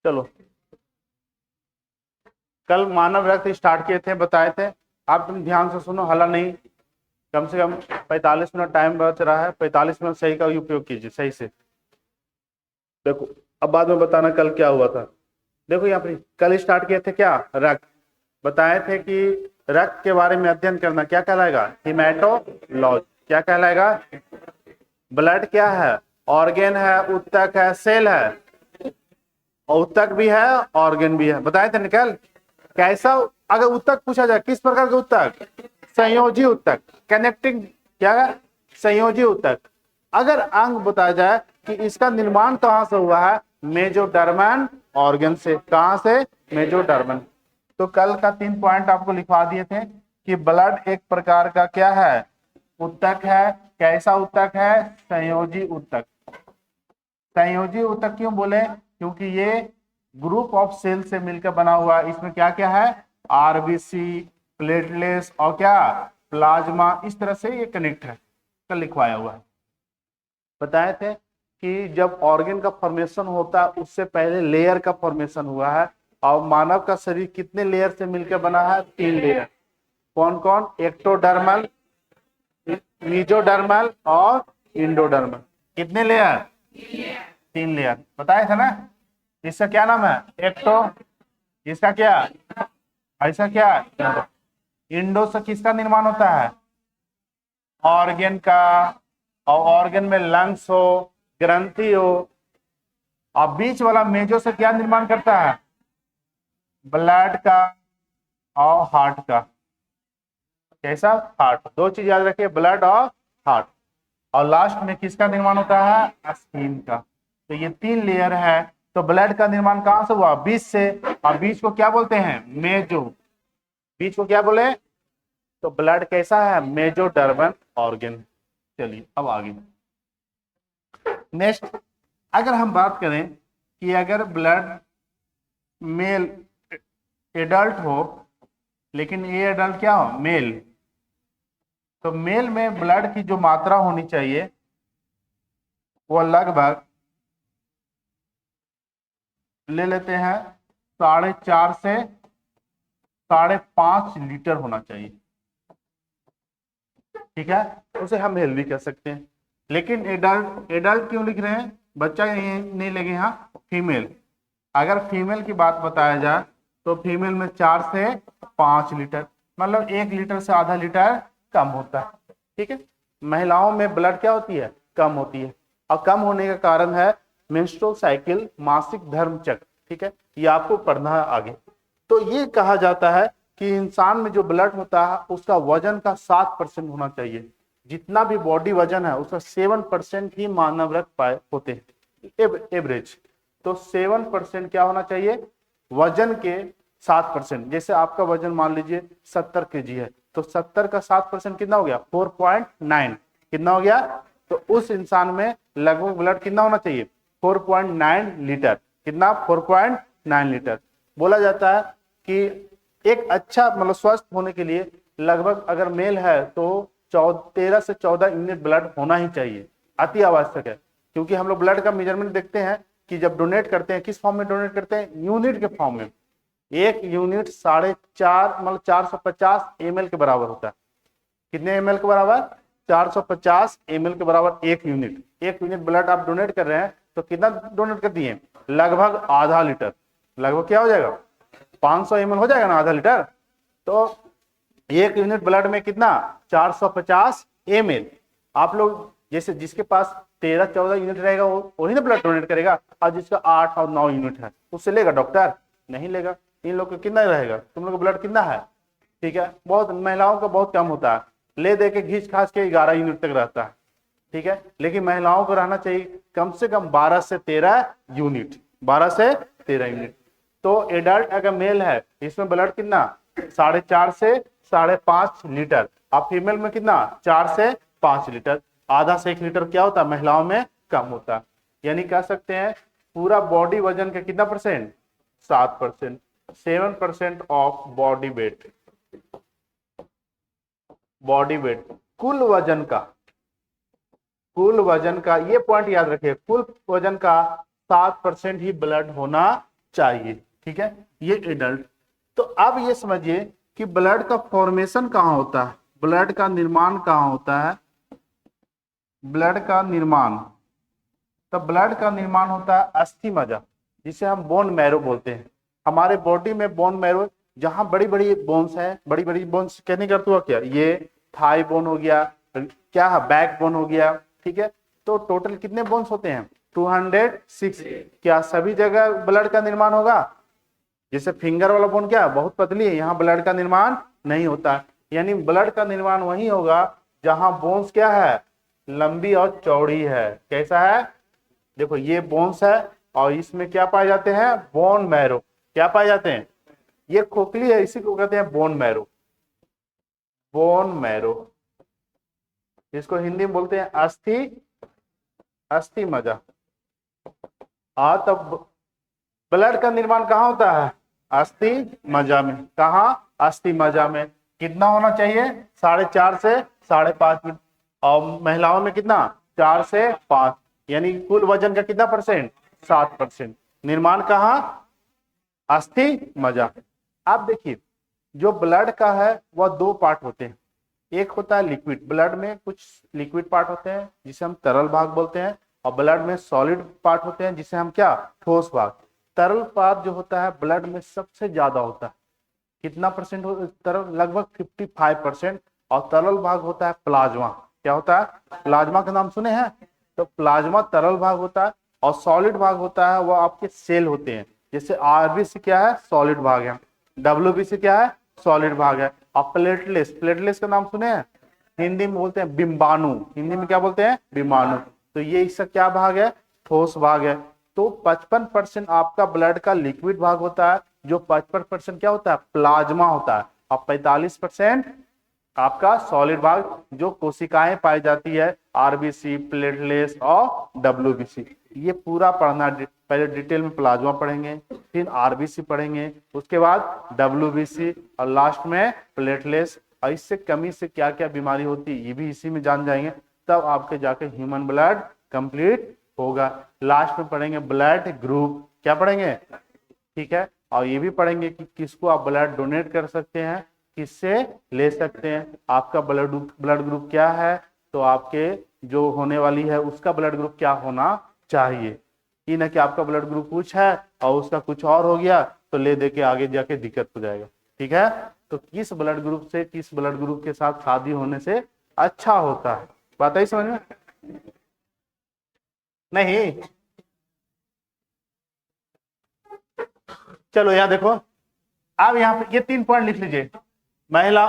चलो, कल मानव रक्त स्टार्ट किए थे, बताए थे। आप तुम ध्यान से सुनो, हला नहीं। कम से कम 45 मिनट टाइम बच रहा है, 45 मिनट सही का उपयोग कीजिए, सही से। देखो, अब बाद में बताना कल क्या हुआ था। देखो यहाँ पर कल स्टार्ट किए थे क्या, रक्त। बताए थे कि रक्त के बारे में अध्ययन करना क्या कहलाएगा, हिमेटोलॉजी। क्या कहलाएगा, ब्लड क्या है, ऑर्गेन है, उत्तक है, सेल है। और उत्तक भी है, ऑर्गेन भी है, बताए थे निकल। कैसा, अगर उत्तक पूछा जाए, किस प्रकार का उत्तक, संयोजी उत्तक, कनेक्टिंग, क्या है, संयोजी उत्तक। अगर अंग बताया जाए कि इसका निर्माण कहां से हुआ है, मेजोडर्मन ऑर्गन से। कहां से, मेजोडर्मन। तो कल का 3 पॉइंट आपको लिखवा दिए थे कि ब्लड एक प्रकार का क्या है, उत्तक है। कैसा उत्तक है, संयोजी उत्तक। संयोजी उत्तक क्यों बोले, क्योंकि ये ग्रुप ऑफ सेल से मिलकर बना हुआ है। इसमें क्या क्या है, आरबीसी, प्लेटलेट्स और क्या, प्लाज्मा। इस तरह से ये कनेक्ट है, कल लिखवाया हुआ है। बताए थे कि जब ऑर्गन का फॉर्मेशन होता है उससे पहले लेयर का फॉर्मेशन हुआ है। और मानव का शरीर कितने लेयर से मिलकर बना है, 3 लेयर। कौन कौन, एक्टोडर्मल, मीजोडर्मल और इंडोडर्मल। कितने लेयर, 3 लेयर। बताया था ना। इसका क्या नाम है, एक्टो। इसका क्या, ऐसा क्या, इंडो से किसका निर्माण होता है, ऑर्गन का। और ऑर्गन में लंग्स हो, ग्रंथि हो। और बीच वाला मेजो से क्या निर्माण करता है, ब्लड का और हार्ट का। कैसा, हार्ट। 2 चीज याद रखिए, ब्लड और हार्ट। और लास्ट में किसका निर्माण होता है, स्किन का। तो ये 3 लेयर है। तो ब्लड का निर्माण कहां से हुआ, बीच से। और बीच को क्या बोलते हैं, मेजो। बीच को क्या बोले, तो ब्लड कैसा है, मेजोडर्मल ऑर्गन। चलिए अब आगे नेक्स्ट। अगर हम बात करें कि अगर ब्लड मेल एडल्ट हो, लेकिन ये एडल्ट क्या हो, मेल। तो मेल में ब्लड की जो मात्रा होनी चाहिए वो लगभग ले लेते हैं 4.5 से 5.5 लीटर होना चाहिए। ठीक है, उसे हम हेल्दी कह सकते हैं। लेकिन एडल्ट, एडल्ट क्यों लिख रहे हैं, बच्चा नहीं लगे यहाँ, फीमेल। अगर फीमेल की बात बताया जाए तो फीमेल में 4 से 5 लीटर, मतलब 1 लीटर से आधा लीटर कम होता है। ठीक है, महिलाओं में ब्लड क्या होती है, कम होती है। और कम होने का कारण है मेंस्ट्रुअल साइकिल, मासिक धर्म चक्र। ठीक है, ये आपको पढ़ना है आगे। तो ये कहा जाता है कि इंसान में जो ब्लड होता है उसका वजन का 7% होना चाहिए। जितना भी बॉडी वजन है उसका 7% ही मानव रक्त पाए होते हैं, एवरेज। तो 7% क्या होना चाहिए, वजन के 7%। जैसे आपका वजन मान लीजिए 70 kg है, तो 70 का 7% कितना हो गया, 4.9। कितना हो गया, तो उस इंसान में लगभग ब्लड कितना होना चाहिए, 4.9 लीटर। कितना, 4.9 लीटर। बोला जाता है कि एक अच्छा मतलब स्वस्थ होने के लिए लगभग अगर मेल है तो 13 से 14 यूनिट ब्लड होना ही चाहिए, अति आवश्यक है। क्योंकि हम लोग ब्लड का मेजरमेंट देखते हैं कि जब डोनेट करते हैं, किस फॉर्म में डोनेट करते हैं, यूनिट के फॉर्म में। 1 यूनिट 4.5 मतलब 450 ml के बराबर होता है। कितने ml के बराबर, 450 ml के बराबर 1 यूनिट। 1 यूनिट ब्लड आप डोनेट कर रहे हैं तो कितना डोनेट कर दिए, लगभग आधा लीटर। लगभग क्या हो जाएगा, 500 ml हो जाएगा ना, आधा लीटर। तो 1 यूनिट ब्लड में कितना, 450 ml। आप लोग जैसे जिसके पास 13-14 यूनिट रहेगा वो वही ना ब्लड डोनेट करेगा। और जिसका 8 और 9 यूनिट है उससे लेगा डॉक्टर, नहीं लेगा। इन लोग का कितना रहेगा, तुम लोग का ब्लड कितना है। ठीक है, बहुत महिलाओं का बहुत कम होता है, ले दे के घींच खास के 11 यूनिट तक रहता है। ठीक है, लेकिन महिलाओं को रहना चाहिए कम से कम 12 से 13 यूनिट, 12 से 13 यूनिट। तो एडल्ट अगर मेल है इसमें ब्लड कितना, 4.5 से 5.5 लीटर। और फीमेल में कितना, 4 से 5 लीटर। आधा से 1 लीटर क्या होता है, महिलाओं में कम होता है। यानी कह सकते हैं पूरा बॉडी वजन का कितना percent, 7%। 7% of body weight, body weight कुल वजन का, कुल वजन का ये पॉइंट याद रखिए, कुल वजन का 7% ही ब्लड होना चाहिए। ठीक है, ये एडल्ट। तो अब ये समझिए कि ब्लड का फॉर्मेशन कहाँ होता है, ब्लड का निर्माण कहाँ होता है, ब्लड का निर्माण, तो ब्लड का निर्माण होता है अस्थि मज्जा, जिसे हम बोन मैरो बोलते हैं। हमारे बॉडी में बोन मैरो, जहां बड़ी बड़ी बोन्स है, बड़ी बड़ी बोन्स कहने का अर्थ हुआ क्या, ये थाई बोन हो गया, क्या है बैक बोन हो गया। ठीक है, तो टोटल कितने बोन्स होते हैं, 206। क्या सभी जगह ब्लड का निर्माण होगा, जैसे फिंगर वाला बोन क्या बहुत पतली है, यहाँ ब्लड का निर्माण नहीं होता। यानी ब्लड का निर्माण वही होगा जहां बोन्स क्या है, लंबी और चौड़ी है। कैसा है, देखो ये बोन्स है और इसमें क्या पाए जाते हैं, बोन मैरो। क्या पाए जाते हैं, ये खोखली है, इसी को कहते हैं बोन मैरो, बोन मैरो। इसको हिंदी में बोलते हैं अस्थि, अस्थि मज्जा। तब ब्लड का निर्माण कहाँ होता है, अस्थि मज्जा में। कहाँ, अस्थि मज्जा में। कितना होना चाहिए, 4.5 से 5.5 और महिलाओं में कितना, 4 से 5, यानी कुल वजन का कितना परसेंट, 7%। निर्माण कहाँ, अस्थि मज्जा। आप देखिए जो ब्लड का है वह 2 पार्ट होते हैं, एक होता है लिक्विड, ब्लड में कुछ लिक्विड पार्ट होते हैं जिसे हम तरल भाग बोलते हैं, और ब्लड में सॉलिड पार्ट होते हैं जिसे हम क्या, ठोस भाग। तरल पार्ट जो होता है ब्लड में सबसे ज्यादा होता है, कितना परसेंट तरल, लगभग 55%। और तरल भाग होता है प्लाज्मा। क्या होता है, प्लाज्मा का नाम सुने हैं, तो प्लाज्मा तरल भाग होता है। और सॉलिड भाग होता है, वह आपके सेल होते हैं, जैसे आरबीसी क्या है, सॉलिड भाग है, डब्ल्यूबीसी क्या है, सॉलिड भाग है। और प्लेटलेट्स, प्लेटलेट्स का नाम सुने हैं, हिंदी में बोलते हैं बिंबाणु, हिंदी में क्या बोलते हैं, बिंबाणु। तो ये इसका क्या भाग है, ठोस भाग है। तो 55% आपका ब्लड का लिक्विड भाग होता है, जो 55% क्या होता है, प्लाज्मा होता है। और 45% आपका सॉलिड भाग, जो कोशिकाएं पाई जाती है, आरबीसी, प्लेटलेट्स और डब्ल्यूबीसी। ये पूरा पढ़ना, पहले डिटेल में प्लाज्मा पढ़ेंगे, फिर आरबीसी पढ़ेंगे, उसके बाद डब्ल्यूबीसी और लास्ट में प्लेटलेट्स। और इससे कमी से क्या क्या बीमारी होती है ये भी इसी में जान जाएंगे, तब आपके जाके ह्यूमन ब्लड कंप्लीट होगा। लास्ट में पढ़ेंगे ब्लड ग्रुप, क्या पढ़ेंगे, ठीक है। और ये भी पढ़ेंगे कि किसको आप ब्लड डोनेट कर सकते हैं, किससे ले सकते हैं, आपका ब्लड ग्रुप क्या है, तो आपके जो होने वाली है उसका ब्लड ग्रुप क्या होना चाहिए। ये ना कि आपका ब्लड ग्रुप कुछ है और उसका कुछ और हो गया तो ले दे के आगे जाके दिक्कत हो जाएगा। ठीक है, तो किस ब्लड ग्रुप से, किस ब्लड ग्रुप के साथ शादी होने से अच्छा होता है, बात आई समझ में, नहीं। चलो यहाँ देखो, अब यहाँ पे ये 3 पॉइंट लिख लीजिए। महिला,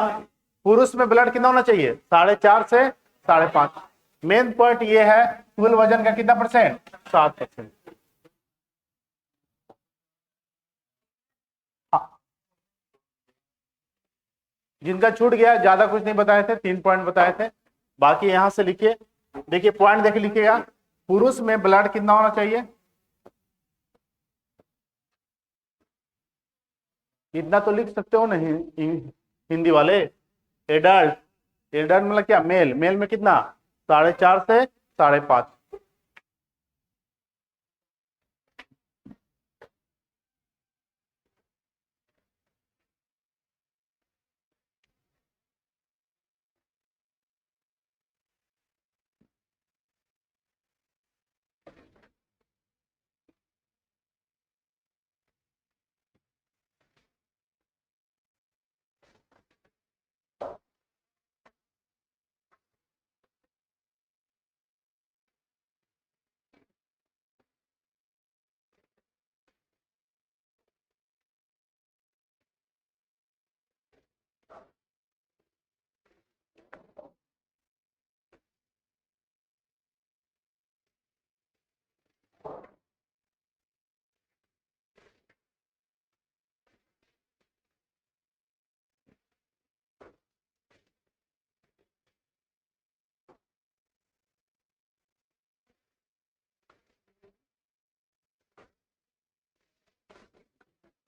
पुरुष में ब्लड कितना होना चाहिए, 4.5 से 5.5। मेन पॉइंट ये है, कुल वजन का कितना परसेंट, 7%। जिनका छूट गया, ज्यादा कुछ नहीं बताए थे, 3 पॉइंट बताए थे, बाकी यहां से लिखिए। देखिए पॉइंट देख लिखिएगा, पुरुष में ब्लड कितना होना चाहिए, इतना तो लिख सकते हो नहीं हिंदी वाले। एडल्ट, एडल्ट मतलब क्या, मेल, मेल में कितना, 4.5 से 5.5।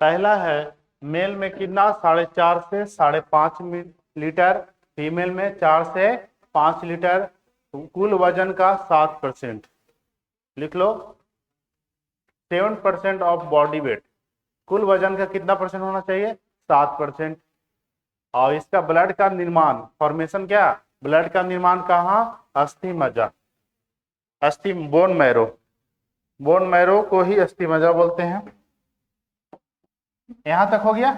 पहला है, मेल में कितना, 4.5 से 5.5 लीटर, फीमेल में 4 से 5 लीटर, कुल वजन का 7%। लिख लो, 7% ऑफ बॉडी वेट, कुल वजन का कितना परसेंट होना चाहिए? 7%। और इसका ब्लड का निर्माण, फॉर्मेशन क्या? ब्लड का निर्माण कहाँ? अस्थि मज्जा, अस्थि बोन मैरो, बोन मैरो को ही अस्थि मज्जा बोलते हैं। यहां तक हो गया।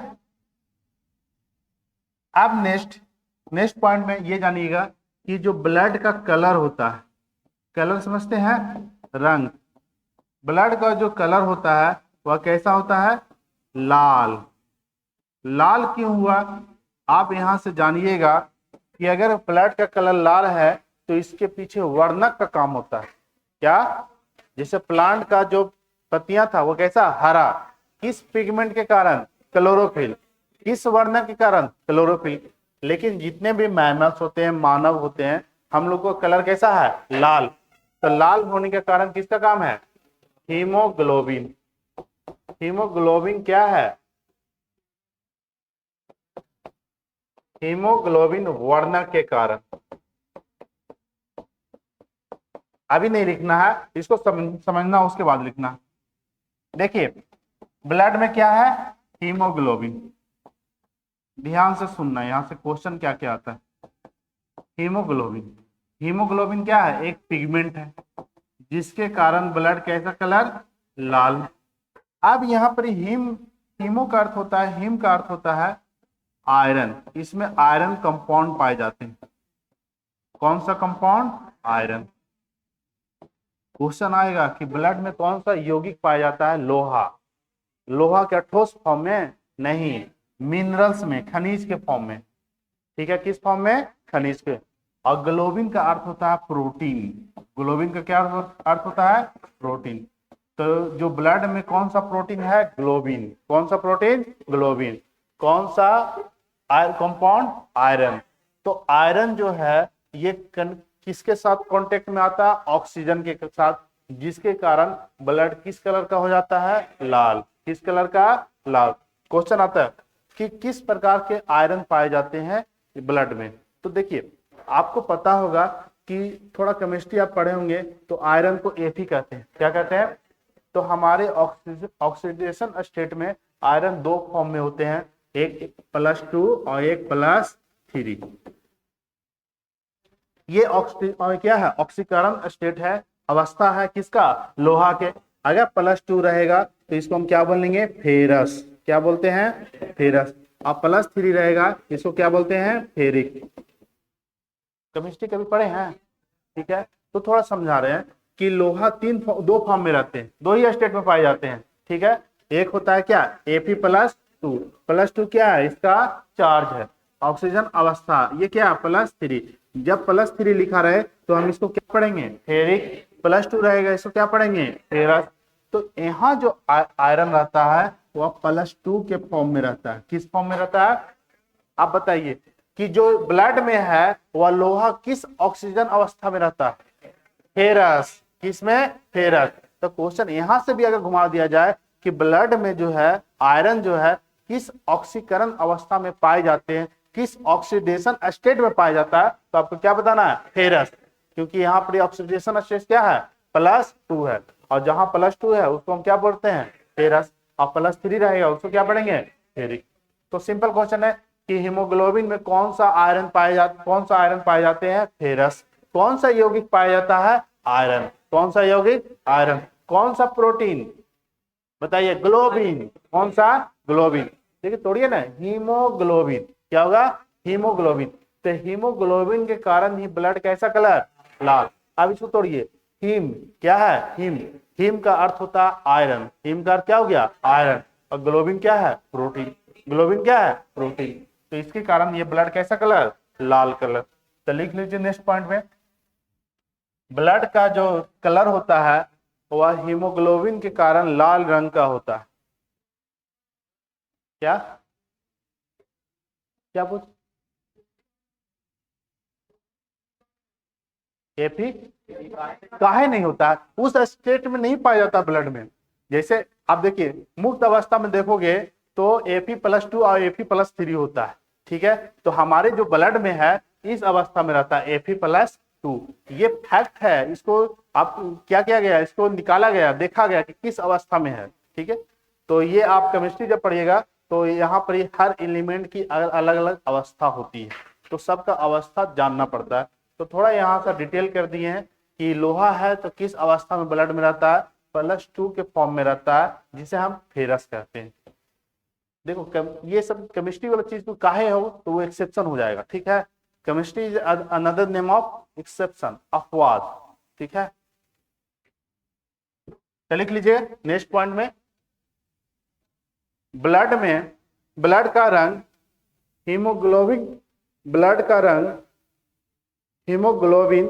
अब नेक्स्ट पॉइंट में ये जानिएगा कि जो ब्लड का कलर होता है, कलर समझते हैं? रंग। ब्लड का जो कलर होता है वह कैसा होता है? लाल। लाल क्यों हुआ? आप यहां से जानिएगा कि अगर ब्लड का कलर लाल है तो इसके पीछे वर्णक का काम होता है। क्या? जैसे प्लांट का जो पत्तियां था वो कैसा? हरा। किस पिगमेंट के कारण? क्लोरोफिल। किस वर्णक के कारण? क्लोरोफिल। लेकिन जितने भी मैमल्स होते हैं, मानव होते हैं, हम लोग को कलर कैसा है? लाल। तो लाल होने के कारण किसका काम है? हीमोग्लोबिन। हीमोग्लोबिन क्या है? हीमोग्लोबिन वर्णक के कारण। अभी नहीं लिखना है, इसको समझना उसके बाद लिखना। देखिए ब्लड में क्या है? हीमोग्लोबिन। ध्यान से सुनना, यहां से क्वेश्चन क्या क्या आता है। हीमोग्लोबिन, हीमोग्लोबिन क्या है? एक पिगमेंट है जिसके कारण ब्लड कैसा कलर? लाल। अब यहाँ पर हीमो का अर्थ होता है, हीम का अर्थ होता है आयरन। इसमें आयरन कंपाउंड पाए जाते हैं। कौन सा कंपाउंड? आयरन। क्वेश्चन आएगा कि ब्लड में कौन सा यौगिक पाया जाता है? लोहा। लोहा क्या ठोस फॉर्म में? नहीं, मिनरल्स में, खनिज के फॉर्म में। ठीक है, किस फॉर्म में? खनिज के। और ग्लोबिन का अर्थ होता है प्रोटीन। ग्लोबिन का क्या अर्थ होता है? प्रोटीन। तो जो ब्लड में कौन सा प्रोटीन है? ग्लोबिन। कौन सा प्रोटीन? ग्लोबिन। कौन सा कंपाउंड? आयरन। तो आयरन जो है ये किसके साथ कांटेक्ट में आता है? ऑक्सीजन के साथ, जिसके कारण ब्लड किस कलर का हो जाता है? लाल। किस कलर का? लाल। क्वेश्चन आता है कि किस प्रकार के आयरन पाए जाते हैं ब्लड में। तो देखिए आपको पता होगा कि थोड़ा केमिस्ट्री आप पढ़े होंगे तो आयरन को Fe कहते हैं। क्या कहते हैं? तो हमारे ऑक्सीडेशन स्टेट में आयरन दो फॉर्म में होते हैं, एक +2 और एक +3। ये क्या है? ऑक्सीकरण स्टेट है, अवस्था है किसका? लोहा के। अगर +2 रहेगा तो इसको हम क्या बोलेंगे? फेरस। क्या बोलते हैं? फेरस। और +3 रहेगा इसको क्या बोलते हैं? फेरिक। केमिस्ट्री कभी पढ़े हैं? ठीक है, तो थोड़ा समझा रहे हैं कि लोहा दो फॉर्म में रहते हैं, दो ही स्टेट में पाए जाते हैं। ठीक है, एक होता है क्या? Fe+2। +2 क्या है? इसका चार्ज है। ऑक्सीजन अवस्था, ये क्या? +3। जब +3 लिखा रहे तो हम इसको क्या पढ़ेंगे? फेरिक। +2 रहेगा इसको क्या पढ़ेंगे? फेरस। तो यहाँ जो आयरन रहता है वह +2 के फॉर्म में रहता है। किस फॉर्म में रहता है? आप बताइए कि जो ब्लड में है वह लोहा किस ऑक्सीजन अवस्था में रहता है? फेरस। किसमें? फेरस। तो क्वेश्चन यहां से भी अगर घुमा दिया जाए कि ब्लड में जो है आयरन जो है किस ऑक्सीकरण अवस्था में पाए जाते हैं, किस ऑक्सीडेशन स्टेट में पाया जाता है, तो आपको क्या बताना है? फेरस। क्योंकि यहाँ पर ऑक्सीडेशन स्टेट क्या है? +2 है। और जहां +2 है उसको हम क्या बोलते हैं? फेरस। और +3 रहेगा उसको क्या पढ़ेंगे? फेरिक। तो सिंपल क्वेश्चन है कि हीमोग्लोबिन में कौन सा आयरन पाए जाते हैं? फेरस। कौन सा यौगिक पाया जाता है? आयरन। कौन सा यौगिक? आयरन। कौन सा प्रोटीन? बताइए। ग्लोबिन। कौन सा? ग्लोबिन। देखिए तोड़िए ना, हीमोग्लोबिन। क्या होगा? हीमोग्लोबिन। तो हीमोग्लोबिन के कारण ही ब्लड कैसा कलर? लाल। अब इसको तोड़िए। हीम क्या है? हीम। हीम का अर्थ होता है आयरन। हीम का अर्थ क्या हो गया? आयरन। और ग्लोबिन क्या है? प्रोटीन। ग्लोबिन क्या है? प्रोटीन। तो इसके कारण ये ब्लड कैसा कलर? लाल कलर। तो लिख लीजिए नेक्स्ट पॉइंट में, ब्लड का जो कलर होता है वह हीमोग्लोबिन के कारण लाल रंग का होता है। क्या क्या पूछ? एपी काहे नहीं होता है? उस स्टेट में नहीं पाया जाता ब्लड में। जैसे आप देखिए मुक्त अवस्था में देखोगे तो Fe+2 और Fe+3 होता है। ठीक है, तो हमारे जो ब्लड में है इस अवस्था में रहता है Fe+2। ये फैक्ट है, इसको आप क्या किया गया? इसको निकाला गया, देखा गया कि किस अवस्था में है। ठीक है, तो ये आप केमिस्ट्री जब पढ़िएगा तो यहाँ पर ये हर एलिमेंट की अलग अलग अवस्था होती है, तो सबका अवस्था जानना पड़ता है। तो थोड़ा यहाँ से डिटेल कर दिए हैं कि लोहा है तो किस अवस्था में ब्लड में रहता है, +2 के फॉर्म में रहता है, जिसे हम फेरस कहते हैं। देखो ये सब केमिस्ट्री वाला चीज को काहे हो तो वो एक्सेप्शन हो जाएगा, ठीक है। Chemistry is another name of exception, अपवाद, ठीक है। तो लिख लीजिए नेक्स्ट पॉइंट में, ब्लड का रंग हीमोग्लोबिन, ब्लड का रंग हीमोग्लोबिन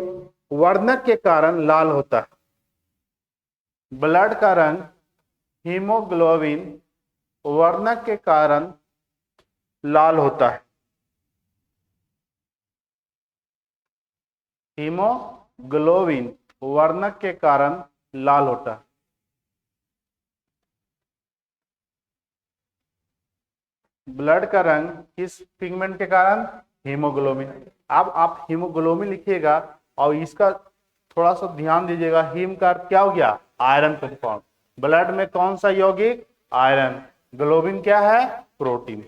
वर्णक के कारण लाल होता है। ब्लड का रंग हीमोग्लोबिन वर्णक के कारण लाल होता है। हीमोग्लोबिन वर्णक के कारण लाल होता है। ब्लड का रंग किस पिगमेंट के कारण, हीमोग्लोबिन। अब आप हीमोग्लोबिन लिखिएगा और इसका थोड़ा सा ध्यान दीजिएगा, हीम का क्या हो गया, आयरन कंपाउंड। ब्लड में कौन सा यौगिक, आयरन, ग्लोबिन क्या है, प्रोटीन।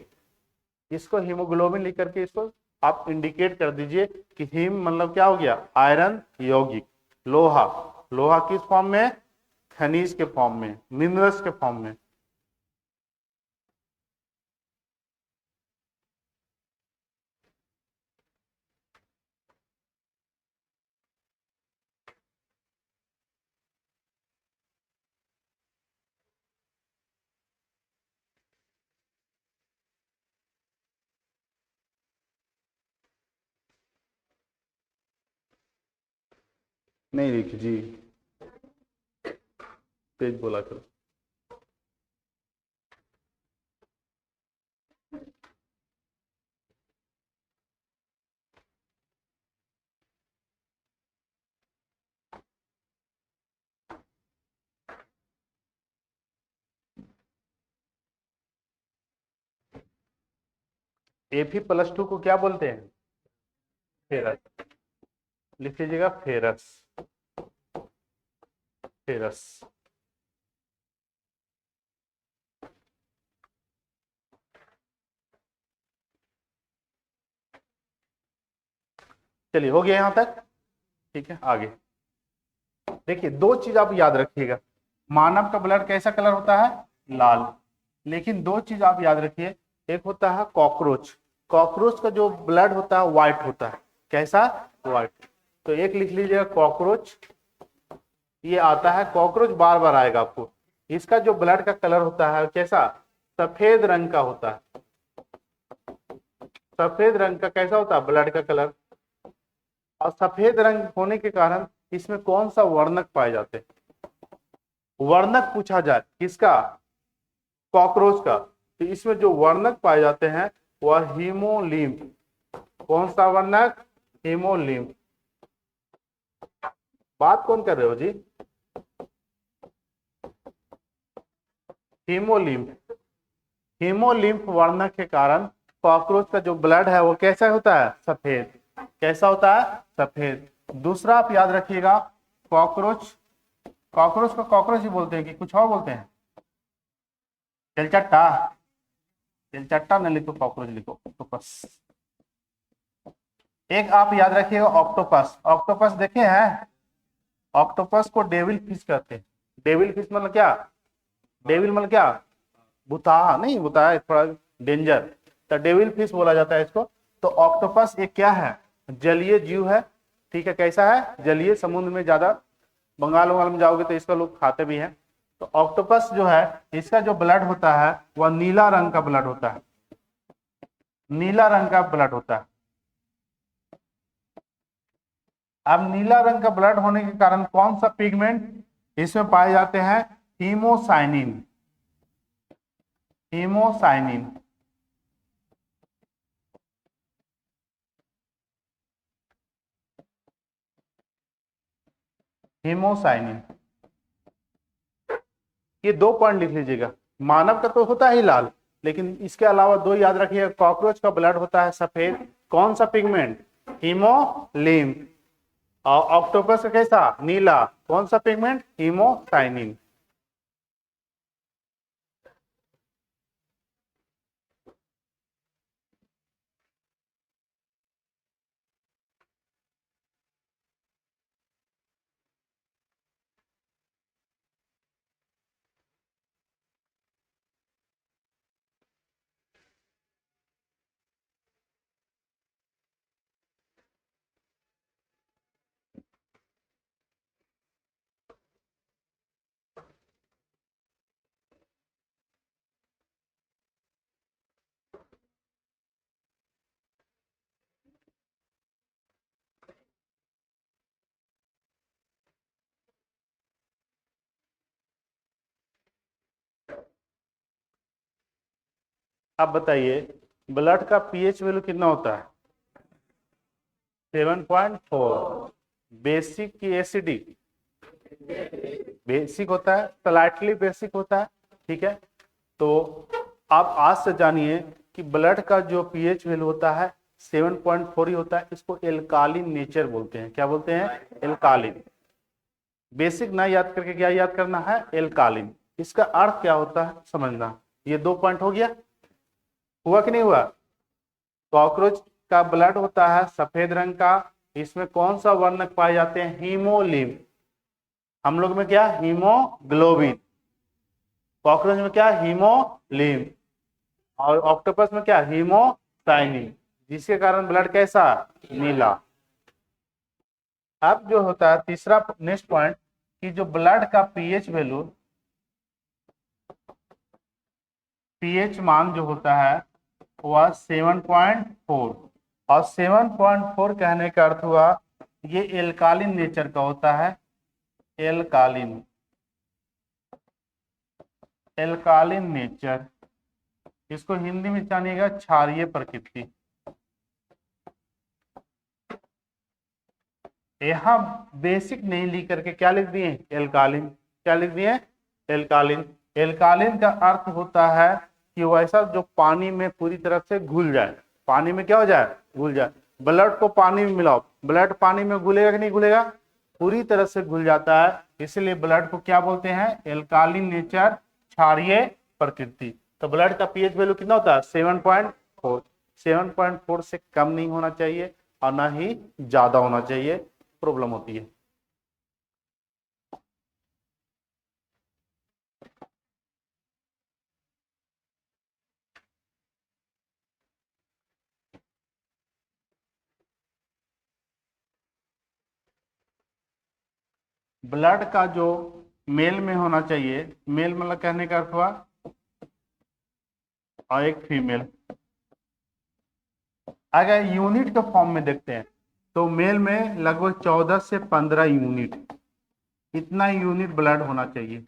इसको हीमोग्लोबिन लिख करके इसको आप इंडिकेट कर दीजिए कि हीम मतलब क्या हो गया, आयरन यौगिक। लोहा, लोहा किस फॉर्म में, खनिज के फॉर्म में, मिनरल्स के फॉर्म में। नहीं लिखी जी, तेज बोला करो। Fe+2 को क्या बोलते हैं, फेरस। लिख लीजिएगा फेरस, फेरस। चलिए हो गया यहां तक, ठीक है। आगे देखिए, दो चीज आप याद रखिएगा, मानव का ब्लड कैसा कलर होता है, लाल। लेकिन दो चीज आप याद रखिए, एक होता है कॉकरोच, कॉकरोच का जो ब्लड होता है व्हाइट होता है, कैसा, व्हाइट। तो एक लिख लीजिएगा कॉकरोच, ये आता है कॉकरोच, बार बार आएगा आपको। इसका जो ब्लड का कलर होता है कैसा, सफेद रंग का होता है। सफेद रंग का कैसा होता है ब्लड का कलर, और सफेद रंग होने के कारण इसमें कौन सा वर्णक पाए जाते हैं, वर्णक पूछा जाए किसका, कॉकरोच का, तो इसमें जो वर्णक पाए जाते हैं वह हीमोलिम्फ। कौन सा वर्णक, हीमोलिम्फ। बात कौन कर रहे हो जी, हीमोलिम्फ। हीमोलिम्फ वर्णक के कारण कॉकरोच का जो ब्लड है वो कैसा होता है, सफेद। कैसा होता है, सफेद। दूसरा आप याद रखिएगा, कॉकरोच, कॉकरोच को कॉकरोच ही बोलते हैं कि कुछ और बोलते हैं, तिलचट्टा, तिलचट्टा न लिखो, कॉकरोच लिखो, ऑक्टोपस। एक आप याद रखिएगा ऑक्टोपस, ऑक्टोपस देखे हैं, ऑक्टोपस को डेविल फिश कहते हैं। डेविल फिश मतलब क्या, डेविल मतलब क्या, भुताहा नहीं, भुताहा थोड़ा डेंजर, तो डेविल फिश बोला जाता है इसको। तो ऑक्टोपस एक क्या है, जलीय जीव है, ठीक है। कैसा है, जलीय, समुद्र में ज्यादा, बंगाल वंगाल में जाओगे तो इसका लोग खाते भी हैं। तो ऑक्टोपस जो है, इसका जो ब्लड होता है वह नीला रंग का ब्लड होता है, नीला रंग का ब्लड होता है। अब नीला रंग का ब्लड होने के कारण कौन सा पिगमेंट इसमें पाए जाते हैं, हीमोसाइनिन, हीमोसाइनिन। हीमोसाइनिन, ये दो पॉइंट लिख लीजिएगा। मानव का तो होता ही लाल, लेकिन इसके अलावा दो याद रखिएगा, कॉकरोच का ब्लड होता है सफेद, कौन सा पिगमेंट, हीमोलिम्फ। और ऑक्टोपस का कैसा, नीला, कौन सा पिगमेंट, हीमोसाइनिन। अब बताइए ब्लड का पीएच वैल्यू कितना होता है? 7.4। बेसिक की एसिडिक? बेसिक होता है, स्लाइटली बेसिक होता है। ठीक है, तो आप आज से जानिए कि ब्लड का जो पीएच वैल्यू होता है 7.4 ही होता है। इसको एल्कालिन नेचर बोलते हैं। क्या बोलते हैं? एल्कालिन। बेसिक ना याद करके क्या याद करना है? एल्कालिन। इसका अर्थ क्या होता है समझना। ये 2 पॉइंट हो गया। हुआ कि नहीं हुआ? कॉकरोच का ब्लड होता है सफेद रंग का। इसमें कौन सा वर्णक पाए जाते हैं? हीमोलिम। हम लोग में क्या? हीमोग्लोबिन। कॉकरोच में क्या? हीमोलिम। और ऑक्टोपस में क्या? हीमोसाइनिन, जिसके कारण ब्लड कैसा? नीला। अब जो होता है तीसरा नेक्स्ट पॉइंट कि जो ब्लड का पीएच वैल्यू, पीएच मान जो होता है वह 7.4। और 7.4 कहने का अर्थ हुआ ये एल्कालिन नेचर का होता है। एल्कालिन, एल्कालिन नेचर। इसको हिंदी में जानिएगा क्षारीय प्रकृति। यहां बेसिक नहीं लिख करके क्या लिख दिए? एल्कालिन। क्या लिख दिए? एल्कालिन। एल्कालिन का अर्थ होता है कि वैसा जो पानी में पूरी तरह से घुल जाए। पानी में क्या हो जाए? घुल जाए। ब्लड को पानी में मिलाओ, ब्लड पानी में घुलेगा कि नहीं घुलेगा? पूरी तरह से घुल जाता है। इसलिए ब्लड को क्या बोलते हैं? एल्कालिन नेचर, क्षारीय प्रकृति। तो ब्लड का पीएच वैल्यू कितना होता है? 7.4। 7.4 से कम नहीं होना चाहिए और ना ही ज्यादा होना चाहिए, प्रॉब्लम होती है। ब्लड का जो मेल में होना चाहिए, मेल मतलब कहने का अर्थ हुआ, और एक फीमेल। अगर यूनिट के फॉर्म में देखते हैं तो मेल में लगभग 14 से 15 यूनिट, इतना यूनिट ब्लड होना चाहिए।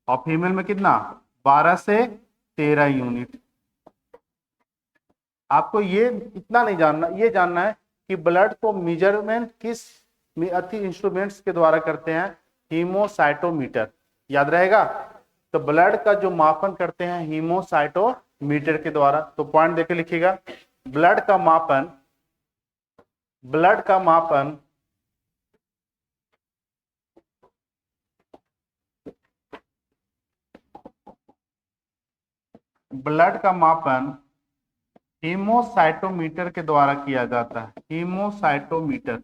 और फीमेल में कितना? 12 से 13 यूनिट। आपको ये इतना नहीं जानना, ये जानना है कि ब्लड को मेजरमेंट किस अति इंस्ट्रूमेंट्स के द्वारा करते हैं? हीमोसाइटोमीटर। याद रहेगा? तो ब्लड का जो मापन करते हैं हीमोसाइटोमीटर के द्वारा। तो पॉइंट देके लिखिएगा, ब्लड का मापन, ब्लड का मापन ब्लड का मापन हीमोसाइटोमीटर के द्वारा किया जाता है। हीमोसाइटोमीटर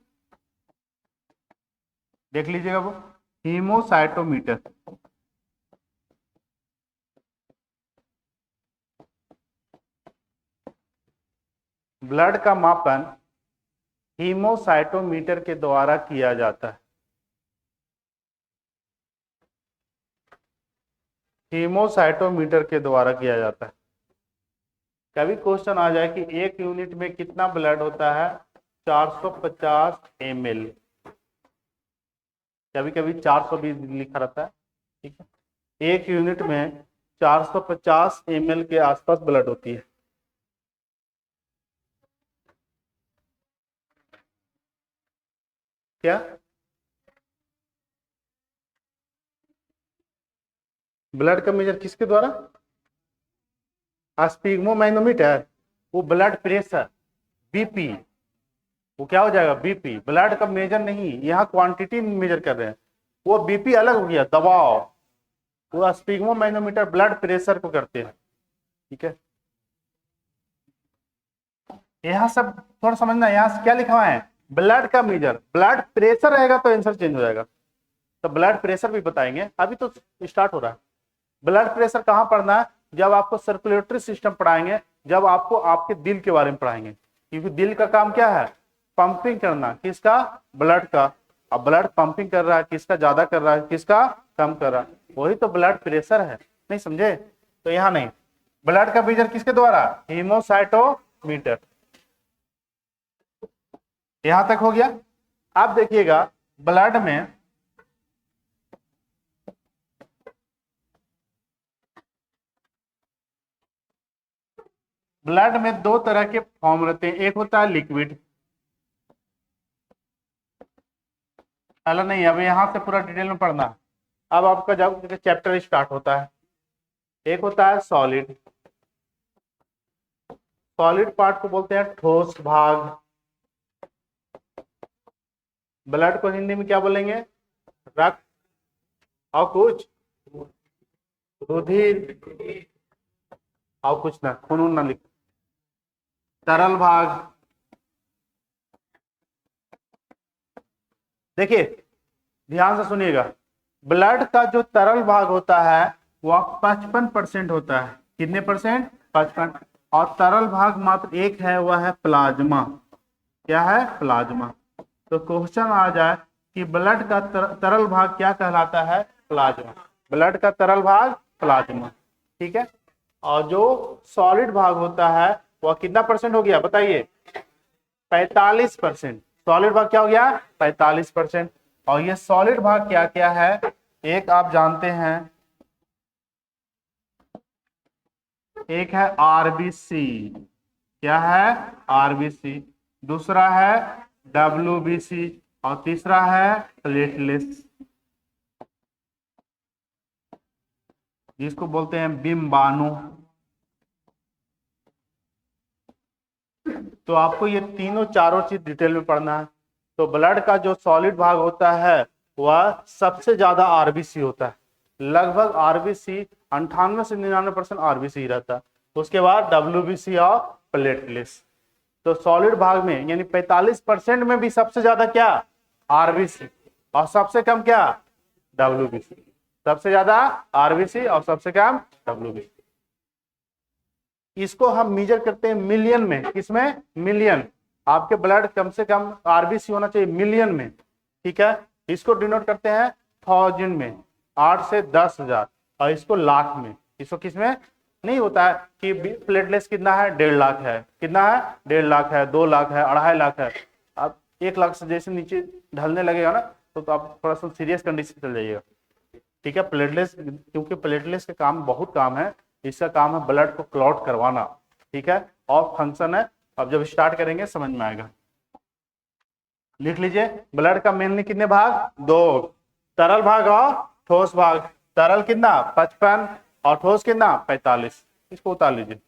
देख लीजिएगा, वो हीमोसाइटोमीटर। ब्लड का मापन हीमोसाइटोमीटर के द्वारा किया जाता है। हीमोसाइटोमीटर के द्वारा किया जाता है। कभी क्वेश्चन आ जाए कि एक यूनिट में कितना ब्लड होता है? 450 ml। कभी कभी 420 लिखा रहता है। ठीक है, एक यूनिट में 450 ml के आसपास ब्लड होती है। क्या? ब्लड का मेजर किसके द्वारा? स्पिग्मोमैनोमीटर। वो ब्लड प्रेशर, बीपी, वो क्या हो जाएगा? बीपी। ब्लड का मेजर नहीं, यहाँ क्वांटिटी मेजर कर रहे हैं। वो बीपी अलग हो गया, दबाव। वो स्पिग्मोमैनोमीटर ब्लड प्रेशर को करते हैं। ठीक है, यहाँ सब थोड़ा समझना। यहाँ से क्या लिखा हुआ है? ब्लड का मेजर। ब्लड प्रेशर रहेगा तो आंसर चेंज हो जाएगा। तो ब्लड प्रेशर भी बताएंगे, अभी तो स्टार्ट हो रहा है। ब्लड प्रेशर कहाँ पढ़ना है? जब आपको सर्कुलेटरी सिस्टम पढ़ाएंगे, जब आपको आपके दिल के बारे में पढ़ाएंगे। क्योंकि दिल का काम क्या है? पंपिंग करना। किसका? ब्लड का। अब ब्लड पंपिंग कर रहा है, किसका ज्यादा कर रहा है, किसका कम कर रहा है, वही तो ब्लड प्रेशर है। नहीं समझे? तो यहाँ नहीं। ब्लड का मेजर किसके द्वारा? हीमोसाइटोमीटर। यहां तक हो गया। अब देखिएगा ब्लड में ब्लड में दो तरह के फॉर्म रहते हैं, एक होता है लिक्विड, अला नहीं, अब यहाँ से पूरा डिटेल में पढ़ना है। अब आपका जब चैप्टर स्टार्ट होता है, एक होता है सॉलिड, सॉलिड पार्ट को बोलते हैं ठोस भाग। ब्लड को हिंदी में क्या बोलेंगे? रक्त, और कुछ रुधिर, और कुछ ना, खून ना लिख। तरल भाग, देखिए ध्यान से सुनिएगा, ब्लड का जो तरल भाग होता है वह 55% होता है। कितने परसेंट? 55। और तरल भाग मात्र एक है, वह है प्लाज्मा। क्या है? प्लाज्मा। तो क्वेश्चन आ जाए कि ब्लड का तरल भाग क्या कहलाता है? प्लाज्मा। ब्लड का तरल भाग प्लाज्मा, ठीक है। और जो सॉलिड भाग होता है वह कितना परसेंट हो गया बताइए? 45%। सॉलिड भाग क्या हो गया? 45%। और ये सॉलिड भाग क्या क्या है? एक आप जानते हैं, एक है आरबीसी। क्या है? आरबीसी। दूसरा है डब्ल्यूबीसी, और तीसरा है प्लेटलेट्स, जिसको बोलते हैं बिम्बाणु। तो आपको ये तीनों चारों चीज डिटेल में पढ़ना है। तो ब्लड का जो सॉलिड भाग होता है वह सबसे ज्यादा आरबीसी होता है, लगभग आरबीसी 98 से 99% आरबीसी ही रहता है। उसके बाद डब्ल्यूबीसी और प्लेटलेट्स। तो सॉलिड भाग में यानी 45% में भी सबसे ज्यादा क्या? आरबीसी, और सबसे कम क्या? डब्ल्यूबीसी। सबसे ज्यादा आरबीसी और सबसे कम डब्ल्यूबीसी। इसको हम मेजर करते हैं मिलियन में। किसमें? मिलियन। आपके ब्लड कम से कम आरबीसी होना चाहिए मिलियन में, ठीक है। इसको डिनोट करते हैं थाउजेंड में, 8 से 10,000, और इसको लाख में। इसको किसमें? नहीं होता है कि प्लेटलेट्स कितना है? 1.5 लाख है। कितना है? 1.5 लाख है, 2 लाख है, 2.5 लाख है। अब 1 लाख से जैसे नीचे ढलने लगेगा ना, तो आप थोड़ा सा सीरियस कंडीशन चल जाइएगा, ठीक है। प्लेटलेट्स, क्योंकि प्लेटलेट्स का काम बहुत काम है, इसका काम है ब्लड को क्लॉट करवाना, ठीक है, और फंक्शन है। अब जब स्टार्ट करेंगे समझ में आएगा। लिख लीजिए, ब्लड का मेनली कितने भाग? दो, तरल भाग और ठोस भाग। तरल कितना? 55, और ठोस कितना? 45। इसको उतार लीजिए।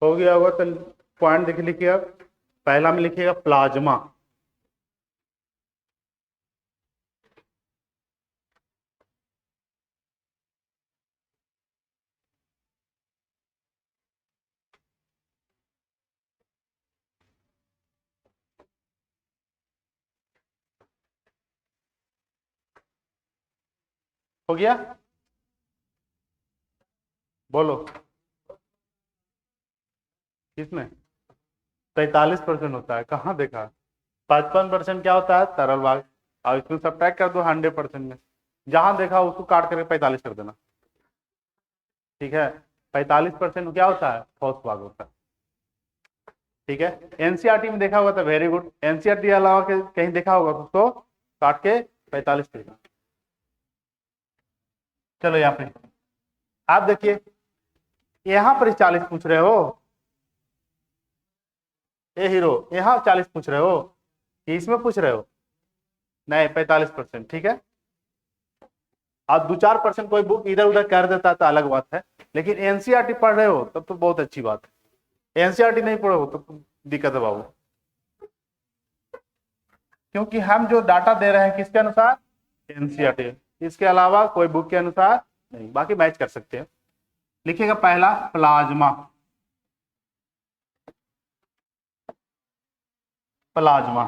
हो गया होगा तो पॉइंट देख लिखिएगा। पहला में लिखिएगा प्लाज्मा, हो गया। बोलो किसमें? 43% होता है, कहाँ देखा? 55% क्या होता है? तरल भाग। और इसमें सब्ट्रैक्ट कर दो 100% में, जहां देखा उसको काट करके 45 कर देना, ठीक है। 45% क्या होता है? ठोस भाग होता है, ठीक है। एनसीईआरटी में देखा होगा तो वेरी गुड। एनसीईआरटी अलावा कहीं देखा होगा तो उसको काट के 45 कर देना। चलो यहाँ पे आप देखिए, यहाँ पर 40 पूछ रहे हो, ये हीरो यहाँ 40 पूछ रहे हो कि इसमें पूछ रहे हो? नहीं, 45%, ठीक है। और 2-4% कोई बुक इधर उधर कर देता तो अलग बात है, लेकिन एनसीईआरटी पढ़ रहे हो तब तो बहुत अच्छी बात है। एनसीईआरटी नहीं पढ़े हो तो दिक्कत है बाबू। क्योंकि हम जो डाटा दे रहे हैं किसके अनुसार, एनसीईआरटी, इसके अलावा कोई बुक के अनुसार नहीं, बाकी मैच कर सकते हैं। लिखिएगा पहला प्लाज्मा, प्लाज्मा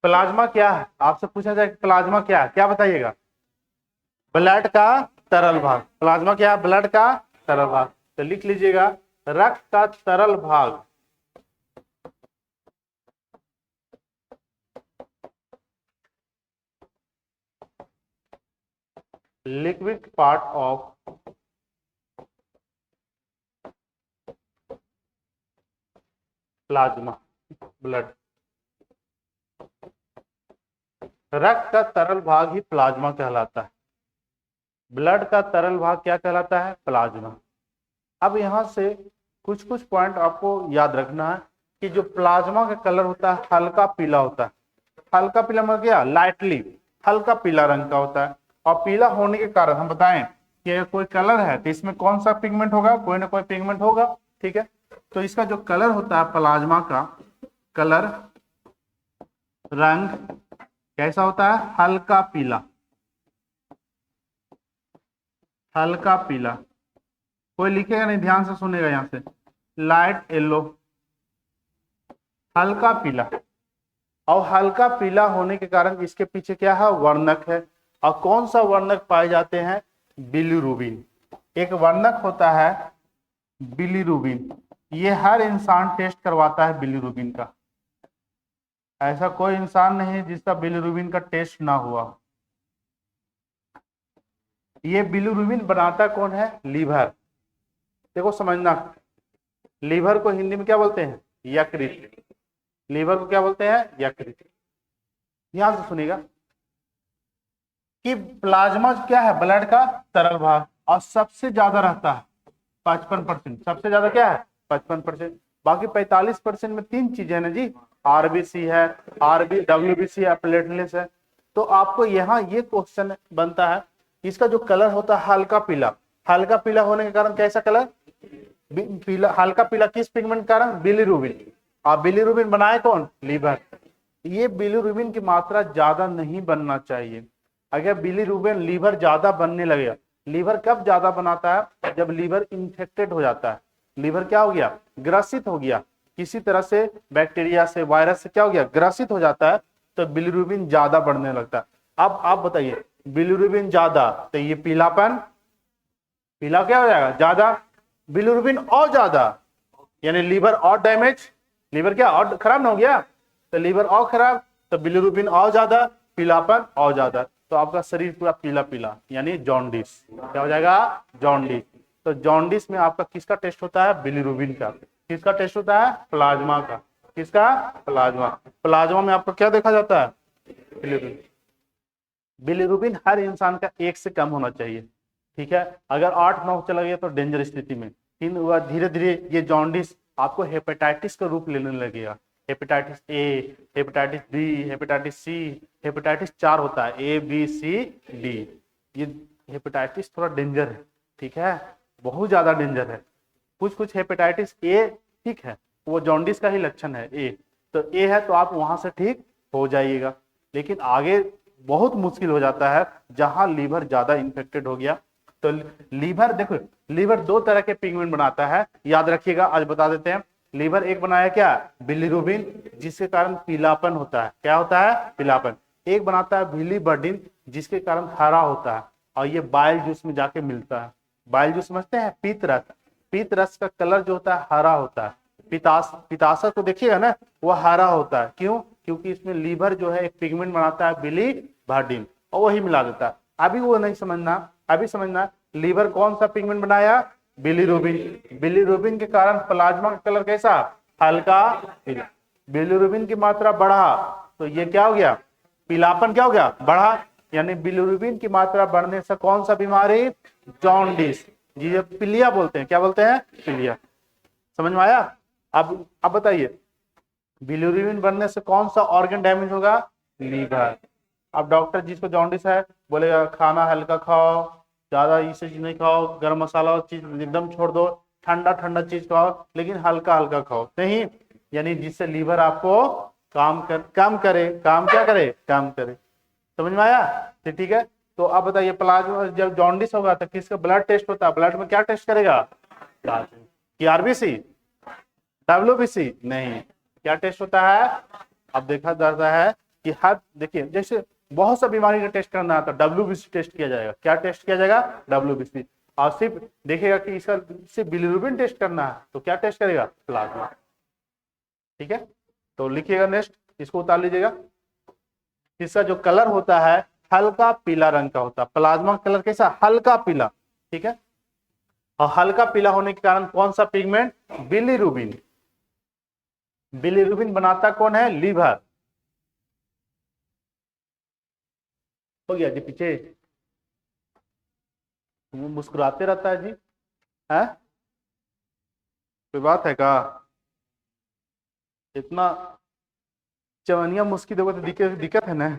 प्लाज्मा क्या है, आपसे पूछा जाए प्लाज्मा क्या है, क्या बताइएगा, ब्लड का तरल भाग। प्लाज्मा क्या है, ब्लड का तरल भाग। तो लिख लीजिएगा रक्त का तरल भाग, liquid part of plasma, blood. रक्त का तरल भाग ही प्लाज्मा कहलाता है, ब्लड का तरल भाग क्या कहलाता है, प्लाज्मा। अब यहां से कुछ कुछ पॉइंट आपको याद रखना है कि जो प्लाज्मा का कलर होता है हल्का पीला होता है। हल्का पीला मतलब क्या, लाइटली हल्का पीला रंग का होता है। और पीला होने के कारण हम बताएं कि अगर कोई कलर है तो इसमें कौन सा पिगमेंट होगा, कोई ना कोई पिगमेंट होगा, ठीक है। तो इसका जो कलर होता है प्लाज्मा का कलर, रंग कैसा होता है, हल्का पीला, हल्का पीला। कोई लिखेगा नहीं, ध्यान से सुनेगा, यहां से लाइट येलो, हल्का पीला। और हल्का पीला होने के कारण इसके पीछे क्या है, वर्णक है। और कौन सा वर्णक पाए जाते हैं, बिलीरुबिन। एक वर्णक होता है बिलीरुबिन, ये हर इंसान टेस्ट करवाता है बिलीरुबिन का। ऐसा कोई इंसान नहीं जिसका बिलीरुबिन का टेस्ट ना हुआ। ये बिलीरुबिन बनाता कौन है, लीवर। देखो समझना, लीवर को हिंदी में क्या बोलते हैं, यकृत। लीवर को क्या बोलते हैं, यकृत। ध्यान से सुनिएगा कि प्लाज्मा क्या है, ब्लड का तरल भाग, और सबसे ज्यादा रहता है 55%। सबसे ज्यादा क्या है, 55%। बाकी 45% में तीन चीजें हैं ना जी, आरबीसी है, डब्ल्यूबीसी है, प्लेटलेट्स है। तो आपको यहाँ ये क्वेश्चन बनता है, इसका जो कलर होता है हल्का पीला, हल्का पीला होने के कारण कैसा कलर, पीला, हल्का पीला किस पिगमेंट के कारण, बिलीरुबिन। और बिलीरुबिन बनाए कौन, लीवर। ये बिलीरुबिन की मात्रा ज्यादा नहीं बनना चाहिए। अगर बिलीरुबिन लीवर ज्यादा बनने लगेगा, लीवर कब ज्यादा बनाता है, जब लीवर इंफेक्टेड हो जाता है, लीवर क्या हो गया, ग्रसित हो गया, किसी तरह से बैक्टीरिया से, वायरस से क्या हो गया, ग्रसित हो जाता है, तो बिलीरुबिन ज्यादा बढ़ने लगता है। अब आप बताइए, बिलीरुबिन ज्यादा तो ये पीलापन, पीला क्या हो जाएगा, ज्यादा, बिलीरुबिन और ज्यादा यानी लीवर और डैमेज, लीवर क्या और खराब ना हो गया, तो लीवर और खराब, तो बिलीरुबिन और ज्यादा, पीलापन और ज्यादा, तो आपका शरीर पूरा पीला पीला, यानी जॉन्डिस। क्या हो जाएगा, जॉन्डिस। तो जॉन्डिस में आपका किसका टेस्ट होता है, बिलीरुबिन का। किसका टेस्ट होता है, प्लाज्मा का। किसका, प्लाज्मा। प्लाज्मा में आपको क्या देखा जाता है, बिलीरुबिन। बिलीरुबिन हर इंसान का 1 से कम होना चाहिए, ठीक है। अगर 8-9 चला गया तो डेंजर स्थिति में। धीरे धीरे ये जॉन्डिस आपको हेपेटाइटिस का रूप लेने लगेगा। Hepatitis A, hepatitis B, hepatitis C, hepatitis 4 होता है, ए बी सी डी। ये हेपेटाइटिस थोड़ा डेंजर है, ठीक है, बहुत ज्यादा डेंजर है। कुछ कुछ हेपेटाइटिस ए ठीक है, वो जॉन्डिस का ही लक्षण है, ए तो ए है तो आप वहां से ठीक हो जाइएगा। लेकिन आगे बहुत मुश्किल हो जाता है जहां लीवर ज्यादा इंफेक्टेड हो गया। तो लीवर देखो, लीवर 2 तरह के पिगमेंट बनाता है, याद रखिएगा, आज बता देते हैं। लीवर एक बनाया क्या, बिलीरुबिन, जिसके कारण पीलापन होता है। क्या होता है, पीलापन। एक बनाता है बिलीवर्डिन, जिसके कारण हरा होता है, और ये बाइल जूस में जाके मिलता है। बाइल जूस समझते हैं, पीत रस। पीत रस का कलर जो होता है हरा होता है। पिताशा को देखिएगा ना, वो हरा होता है, क्यों, क्योंकि इसमें लीवर जो है एक पिगमेंट बनाता है बिलीवर्डिन, और वही मिला देता है। अभी वो नहीं समझना, अभी समझना लीवर कौन सा पिगमेंट बनाया, बिलीरुबिन। बिलीरुबिन के कारण प्लाज्मा का कलर कैसा, हल्का पीला। बिलीरुबिन की मात्रा बढ़ा तो ये क्या हो गया, पीलापन क्या हो गया, बढ़ा। यानी बिलीरुबिन की मात्रा बढ़ने से कौन सा बीमारी, जॉन्डिस, जी पीलिया बोलते हैं। क्या बोलते हैं, पीलिया। समझ में आया। अब बताइए, बिलीरुबिन बढ़ने से कौन सा ऑर्गन डैमेज होगा, लीवर। अब डॉक्टर जिसको जॉन्डिस है बोलेगा खाना हल्का खाओ, ज्यादा ये चीज नहीं खाओ, गरम मसाला और चीज एकदम छोड़ दो, ठंडा ठंडा चीज खाओ, लेकिन हल्का हल्का खाओ, नहीं यानी जिससे लीवर आपको काम करे, काम क्या करे, काम करे। समझ में आया? तो ठीक है, तो अब बताइए प्लाज्मा जब जॉन्डिस होगा तो किसका ब्लड टेस्ट होता है, ब्लड में क्या टेस्ट करेगा, कि आरबीसी, डब्ल्यूबीसी नहीं, क्या टेस्ट होता है। अब देखा जाता है कि हर, देखिए जैसे बहुत सा बीमारी का टेस्ट करना है तो डब्ल्यूबीसी टेस्ट किया जाएगा, क्या टेस्ट किया जाएगा, डब्ल्यूबीसी। और सिर्फ देखेगा कि इसका सिर्फ बिलिरुबिन टेस्ट करना है तो क्या टेस्ट करेगा, प्लाज्मा। ठीक है, तो लिखिएगा नेक्स्ट, इसको उतार लीजिएगा। इसका जो कलर होता है हल्का पीला रंग का होता है, प्लाज्मा कलर कैसा, हल्का पीला। ठीक है, और हल्का पीला होने के कारण कौन सा पिगमेंट, बिलिरुबिन। बिलिरुबिन बनाता कौन है, लीवर। हो गया जी पीछे, मुस्कुराते रहता है जी, है कोई बात है का, इतना चवनिया मुस्की दोगे तो दिक्कत है ना।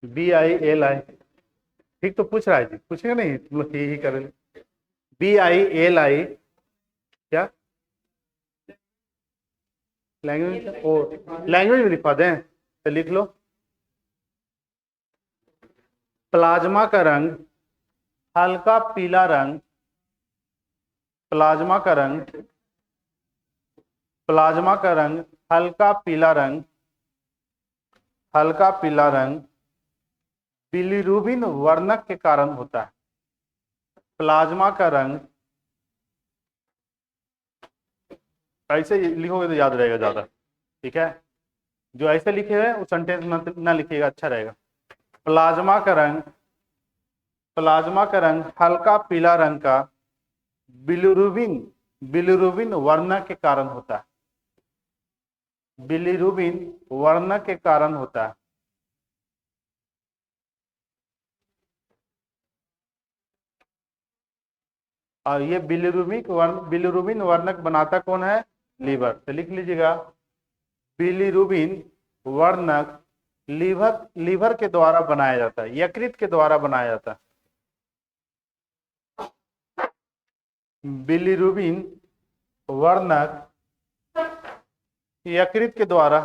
BILI, ठीक तो पूछ रहा है जी, पूछेगा नहीं, तुम लोग यही करेंगे। BILI क्या, लैंग्वेज, ओ लैंग्वेज में लिखवा दें तो लिख लो। प्लाज्मा का रंग हल्का पीला रंग, प्लाज्मा का रंग, प्लाज्मा का रंग हल्का पीला रंग, हल्का पीला रंग बिलिरुबिन वर्णक के कारण होता है। प्लाज्मा का रंग, ऐसे लिखोगे तो याद रहेगा ज्यादा। ठीक है, जो ऐसे लिखे हुए उस सेंटेंस में ना लिखिएगा, अच्छा रहेगा। प्लाज्मा का रंग, प्लाज्मा का रंग हल्का पीला रंग का बिलिरुबिन, बिलिरुबिन वर्णक के कारण होता है, बिलिरुबिन वर्णक के कारण होता है। और ये बिलिरुबिन वर्णक बनाता कौन है, लीवर। तो लिख लीजिएगा, बिलिरुबिन वर्णक लीवर के द्वारा बनाया जाता है, यकृत के द्वारा बनाया जाता है। बिलिरुबिन वर्णक यकृत के द्वारा,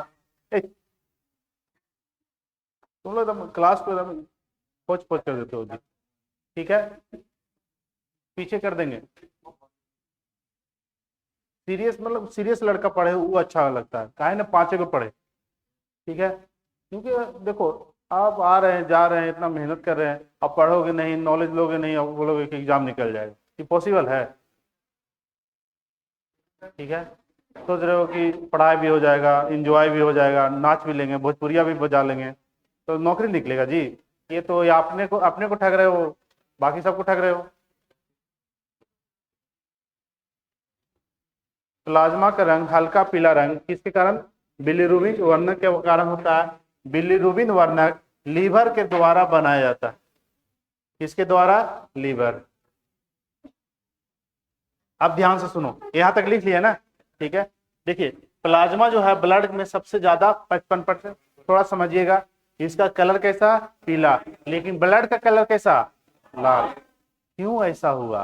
तुम लोग एकदम क्लास को एकदम पोच पोच कर देते हो जी। ठीक है, पीछे कर देंगे। सीरियस मतलब सीरियस लड़का पढ़े वो अच्छा लगता है, काहे ना पांचों को पढ़े। ठीक है, क्योंकि देखो आप आ रहे हैं जा रहे हैं इतना मेहनत कर रहे हैं, अब पढ़ोगे नहीं, नॉलेज लोगे नहीं, अब बोलोगे कि एग्जाम निकल जाएगा, ये पॉसिबल है। ठीक है, सोच रहे हो कि पढ़ाई भी हो जाएगा, इंजॉय भी हो जाएगा, नाच भी लेंगे, भोजपुरिया भी बजा लेंगे, तो नौकरी निकलेगा जी। ये तो ये अपने को ठग रहे हो, बाकी सबको ठग रहे हो। प्लाज्मा का रंग हल्का पीला रंग किसके कारण, बिलिरुबिन वर्णक के कारण होता है। बिलिरुबिन वर्णक लीवर के द्वारा बनाया जाता है, किसके द्वारा, लीवर। अब ध्यान से सुनो, यहां तक लिख लिया ना। ठीक है, देखिए प्लाज्मा जो है ब्लड में सबसे ज्यादा 55%, थोड़ा समझिएगा। इसका कलर कैसा, पीला, लेकिन ब्लड का कलर कैसा, लाल। क्यों ऐसा हुआ,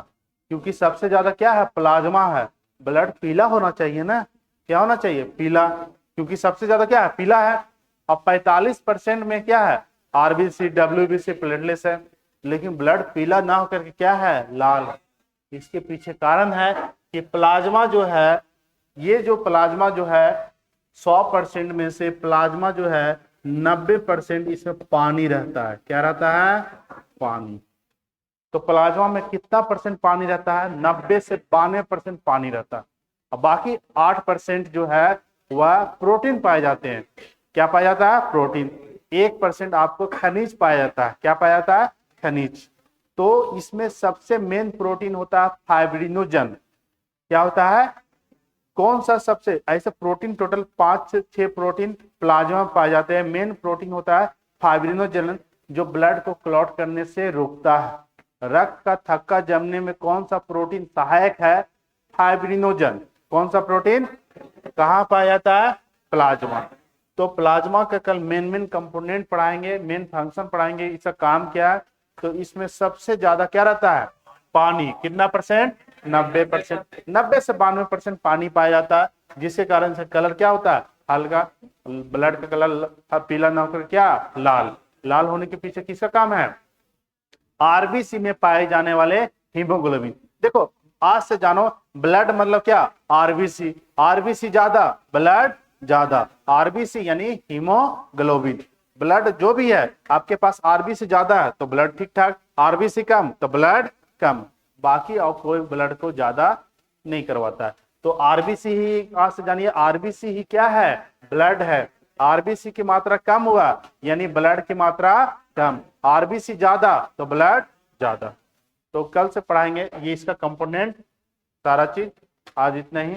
क्योंकि सबसे ज्यादा क्या है, प्लाज्मा है। ब्लड पीला होना चाहिए ना, क्या होना चाहिए, पीला, क्योंकि सबसे ज्यादा क्या है, पीला है। अब 45% में क्या है, आरबीसी, डब्ल्यूबीसी, प्लेटलेट्स है, लेकिन ब्लड पीला ना होकर के क्या है, लाल। इसके पीछे कारण है कि प्लाज्मा जो है, ये जो प्लाज्मा जो है 100% में से प्लाज्मा जो है 90% इसमें पानी रहता है। क्या रहता है, पानी। तो प्लाज्मा में कितना परसेंट पानी रहता है, 90 से 92% पानी रहता है। अब बाकी 8% जो है वह प्रोटीन पाए जाते हैं। क्या पाया जाता है, प्रोटीन। 1% आपको खनिज पाया जाता है। क्या पाया जाता है? खनिज। तो इसमें सबसे मेन प्रोटीन होता है फाइब्रिनोजन। क्या होता है? कौन सा सबसे, ऐसे प्रोटीन टोटल 5 से 6 प्रोटीन प्लाज्मा में पाए जाते हैं। मेन प्रोटीन होता है फाइब्रिनोजन, जो ब्लड को क्लॉट करने से रोकता है। रक्त का थक्का जमने में कौन सा प्रोटीन सहायक है? फाइब्रिनोजन। कौन सा प्रोटीन कहाँ पाया जाता है? प्लाज्मा। तो प्लाज्मा का कल मेन कंपोनेंट पढ़ाएंगे, मेन फंक्शन पढ़ाएंगे, इसका काम क्या है। तो इसमें सबसे ज्यादा क्या रहता है? पानी। कितना परसेंट? 90%। 90 से 92% पानी पाया जाता है, जिसके कारण से कलर क्या होता है? हल्का। ब्लड का कलर पीला ना होकर क्या? लाल। लाल होने के पीछे किसका काम है? आरबीसी में पाए जाने वाले हीमोग्लोबिन। देखो आज से जानो, ब्लड मतलब क्या? आरबीसी। आरबीसी ज्यादा, ब्लड ज्यादा। आरबीसी यानी हीमोग्लोबिन। ब्लड जो भी है आपके पास, आरबीसी ज्यादा है तो ब्लड ठीक ठाक, आरबीसी कम तो ब्लड कम। बाकी और कोई ब्लड को ज्यादा नहीं करवाता है। तो आरबीसी ही आज से जानिए, आरबीसी ही क्या है? ब्लड है। आरबीसी की मात्रा कम हुआ यानी ब्लड की मात्रा कम, आरबीसी ज्यादा तो ब्लड ज्यादा। तो कल से पढ़ाएंगे ये इसका कंपोनेंट सारा चीज। आज इतना ही।